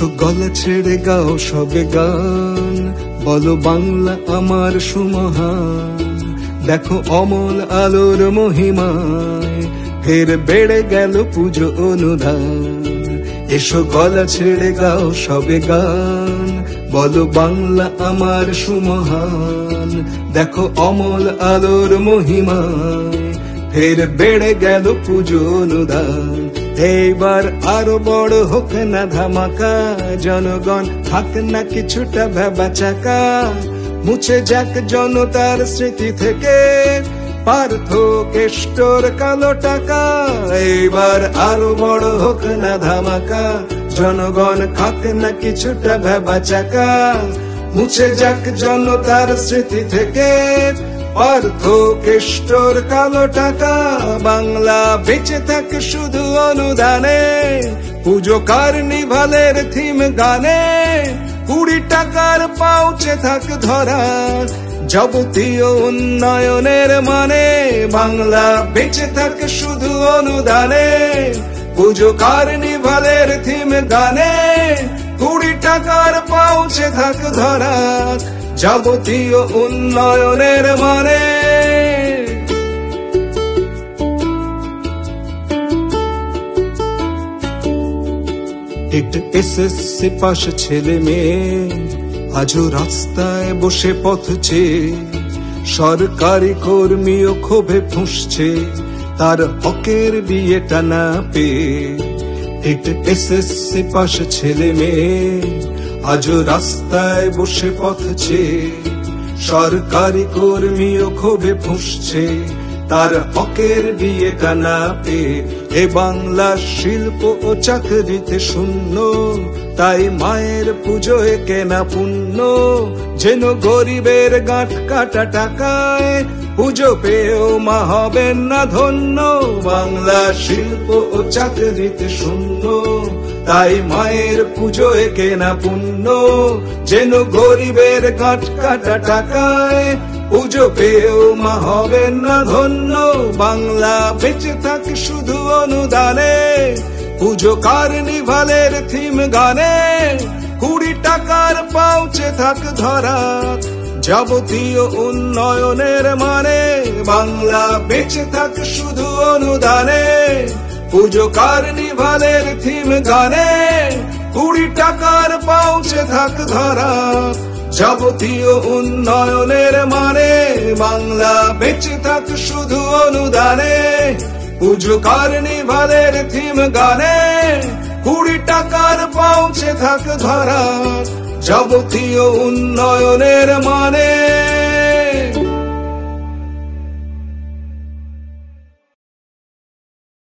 এসো গলা ছেড়ে গাও সবে গান, বলো বাংলা আমার সুমহান। দেখো অমল আলোর মহিমায় ফের বেড়ে গেল পুজো অনুদান। এসো গলা ছেড়ে গাও সবে গান, বলো বাংলা আমার সুমহান। দেখো অমল আলোর মহিমায় ফের বেড়ে গেল পুজো অনুদান। এইবার আরো বড় হোক না ধামাকা, জনগণ থাক না কিছুটা ভেবাচাকা। মুছে যাক জনতার স্মৃতি থেকে পার্থ কেষ্টর কালো টাকা। এইবার আরো বড় হোক না ধামাকা, জনগণ থাক না কিছুটা ভেবাচাকা। মুছে যাক জনতার স্মৃতি থেকে পার্থ কেষ্টর কালো টাকা। বাংলা বেঁচে থাকে শুধু অনুদানে, পুজো কার্নিভালের থিম গানে। 20 টাকার পাউচে থাক ধরা যাবতীয় উন্নয়নের মানে। বাংলা বেঁচে থাকে শুধু অনুদানে, পুজো কার্নিভালের থিম গানে। 20 টাকার পাউচে থাক ধরা যাবতীয় উন্নয়নের মানে। এসএসসি পাশ ছেলে মেয়ে আজও রাস্তায় বসে পথ চেয়ে, সরকারি কর্মীও ক্ষোভে ফুঁসছে তার হকের বিয়েটা না পেয়ে। এসএসসি পাশ ছেলে মেয়ে আজও রাস্তায় বসে পথ চেয়ে, সরকারি কর্মীও ক্ষোভে ফুঁসছে তার হকের বিয়েটা না পেয়ে। এ বাংলা শিল্প ও চাকরিতে শূন্য, তাই মায়ের পুজোয় কেনা পুণ্য। যেন গরিবের গাঁট কাটা টাকায় পুজো পেয়েও মা হবেন না ধন্য। বাংলা শিল্প ও চাকরিতে শূন্য, তাই মায়ের পুজোয় কেনা পুণ্য। যেন গরিবের গাঁট কাটা টাকায় পুজো পেয়েও মা হবেন না ধন্য। বাংলা বেঁচে থাকে শুধু অনুদানে, পুজো কার্নিভালের থিম গানে। 20 টাকার পাউচে থাক ধরা যাবতীয় উন্নয়নের মানে। বাংলা বেঁচে থাকে শুধু অনুদানে, পুজো কার্নিভালের থিম গানে। 20 টাকার পাউচে থাক ধরা যাবতীয় উন্নয়নের মানে। বাংলা বেঁচে থাক শুধু অনুদানে, পুজো কার্নিভালের থিম গানে। 20 টাকার পাউচে থাক ধরা যাবতীয় উন্নয়নের মানে।